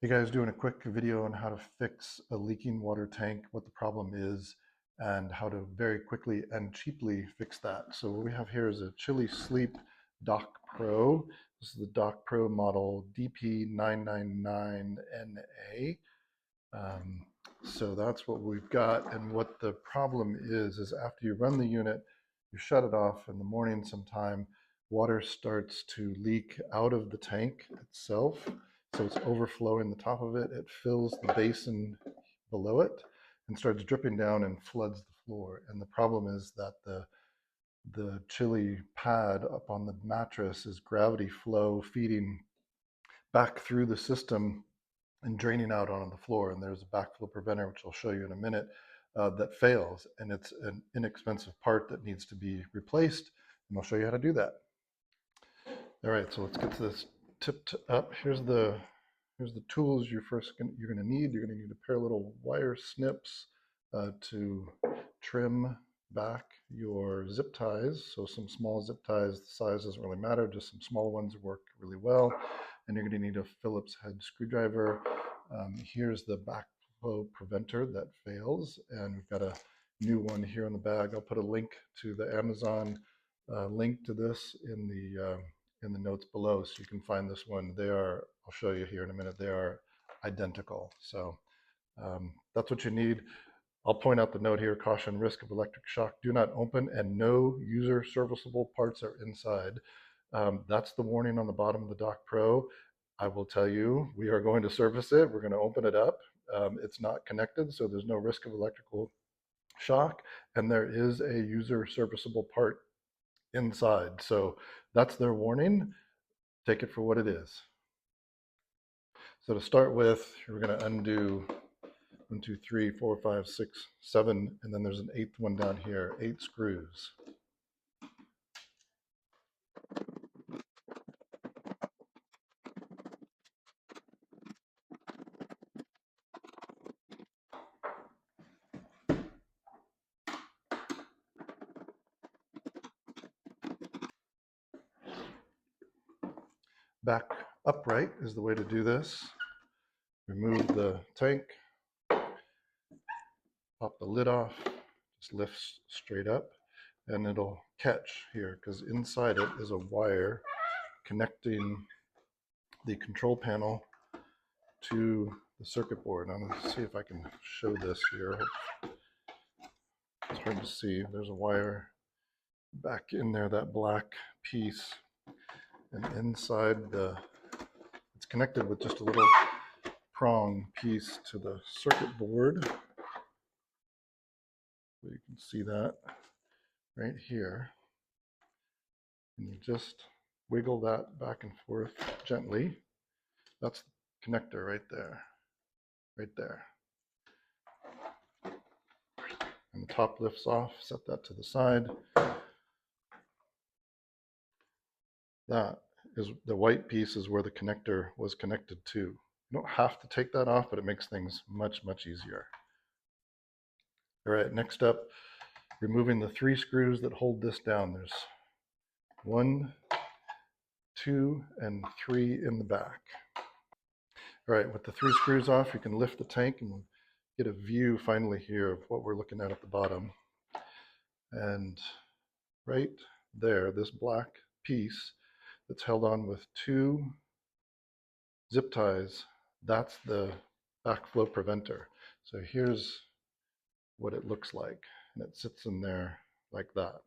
Hey guys, doing a quick video on how to fix a leaking water tank, what the problem is, and how to very quickly and cheaply fix that. So what we have here is a Chili Sleep Dock Pro. This is the Dock Pro model DP999NA. So that's what we've got, and what the problem is after you run the unit, you shut it off in the morning sometime, water starts to leak out of the tank itself. So it's overflowing the top of it. It fills the basin below it and starts dripping down and floods the floor. And the problem is that the chili pad up on the mattress is gravity flow feeding back through the system and draining out onto the floor. And there's a backflow preventer, which I'll show you in a minute, that fails. And it's an inexpensive part that needs to be replaced. And I'll show you how to do that. All right, so let's get to this tipped up. Here's the tools you're going to need. You're going to need a pair of little wire snips to trim back your zip ties. So some small zip ties, the size doesn't really matter, just some small ones work really well. And you're going to need a Phillips head screwdriver. Here's the backflow preventer that fails, and we've got a new one here in the bag. I'll put a link to the Amazon link to this in the notes below, so you can find this one. I'll show you here in a minute, they are identical. So that's what you need. I'll point out the note here: caution, risk of electric shock, do not open, and no user serviceable parts are inside. That's the warning on the bottom of the Dock Pro. I will tell you, we are going to service it. We're going to open it up. It's not connected, so there's no risk of electrical shock, and there is a user serviceable part inside. So that's their warning. Take it for what it is. So to start with, we're going to undo 1, 2, 3, 4, 5, 6, 7, and then there's an 8th one down here, 8 screws. Back upright is the way to do this. Remove the tank, pop the lid off, just lifts straight up, and it'll catch here because inside it is a wire connecting the control panel to the circuit board. I'm going to see if I can show this here. It's hard to see. There's a wire back in there, that black piece, and inside it's connected with just a little prong piece to the circuit board. So you can see that right here, and you just wiggle that back and forth gently. That's the connector right there, and the top lifts off. Set that to the side. That is the white piece, is where the connector was connected to. You don't have to take that off, but it makes things much easier. All right, next up, removing the 3 screws that hold this down. There's 1, 2, and 3 in the back. All right, with the 3 screws off, you can lift the tank and we'll get a view finally here of what we're looking at the bottom. And right there, this black piece that's held on with 2 zip ties, that's the backflow preventer. So here's what it looks like, and it sits in there like that.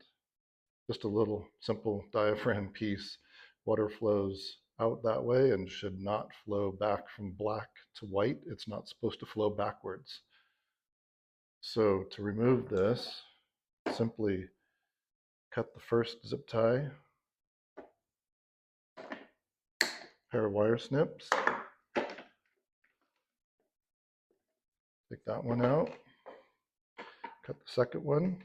Just a little simple diaphragm piece. Water flows out that way and should not flow back from black to white. It's not supposed to flow backwards. So to remove this, simply cut the first zip tie, pair of wire snips, take that one out, cut the second one,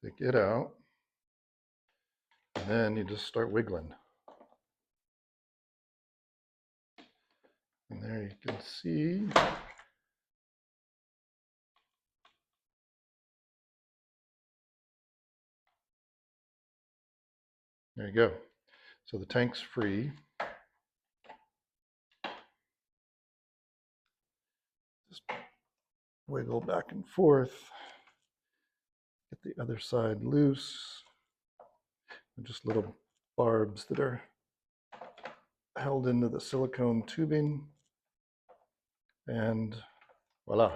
take it out, and then you just start wiggling. And there you can see there you go. So the tank's free. wiggle back and forth, get the other side loose. Just little barbs that are held into the silicone tubing, and voila,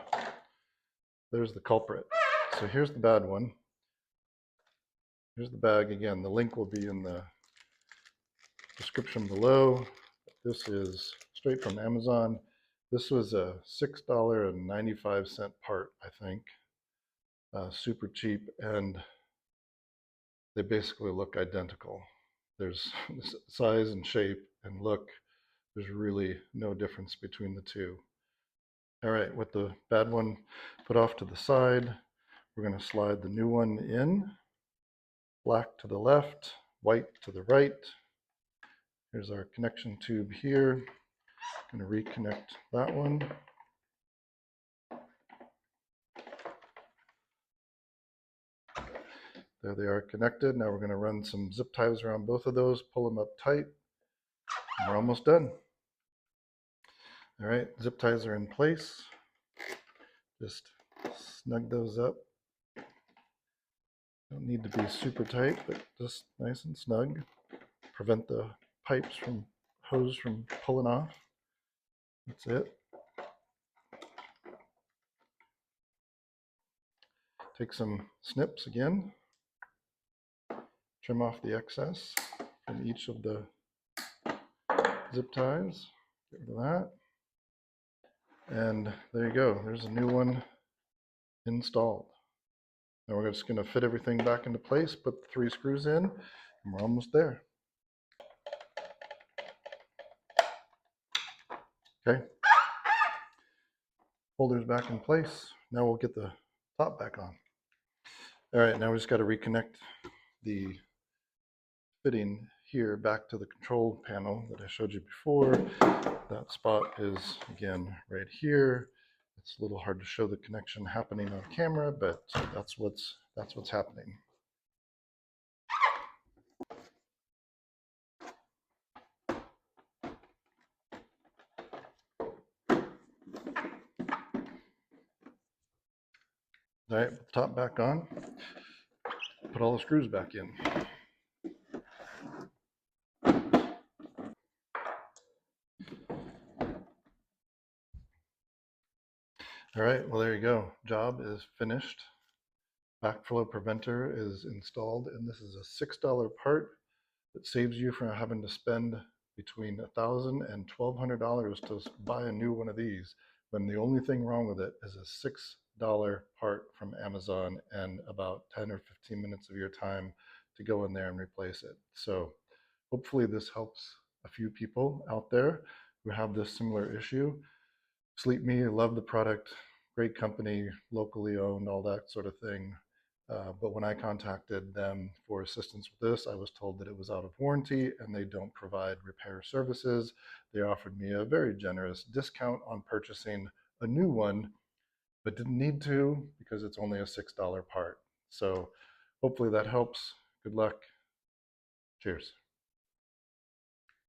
there's the culprit. So here's the bad one. Here's the bag again. The link will be in the description below. This is straight from Amazon. This was a $6.95 part, I think. Super cheap, and they basically look identical. There's size and shape and look. There's really no difference between the two. All right, with the bad one put off to the side, we're going to slide the new one in. Black to the left, white to the right. Here's our connection tube here. I'm going to reconnect that one. There they are connected. Now we're going to run some zip ties around both of those, pull them up tight. We're almost done. All right, zip ties are in place. Just snug those up. Don't need to be super tight, but just nice and snug. Prevent the pipes from hose from pulling off. That's it. Take some snips again. Trim off the excess from each of the zip ties. Get rid of that. And there you go. There's a new one installed. Now we're just going to fit everything back into place, put the 3 screws in, and we're almost there. Okay. Holders back in place. Now we'll get the top back on. All right, now we just got to reconnect the fitting here back to the control panel that I showed you before. That spot is, again, right here. It's a little hard to show the connection happening on camera, but that's what's happening. All right, put the top back on. Put all the screws back in. All right, well, there you go. Job is finished. Backflow preventer is installed, and this is a $6 part that saves you from having to spend between $1,000 and $1,200 to buy a new one of these, when the only thing wrong with it is a $6 part from Amazon and about 10 or 15 minutes of your time to go in there and replace it. So hopefully this helps a few people out there who have this similar issue. Sleep Me, I love the product, great company, locally owned, all that sort of thing. But when I contacted them for assistance with this, I was told that it was out of warranty and they don't provide repair services. They offered me a very generous discount on purchasing a new one, but didn't need to because it's only a $6 part. So hopefully that helps. Good luck. Cheers.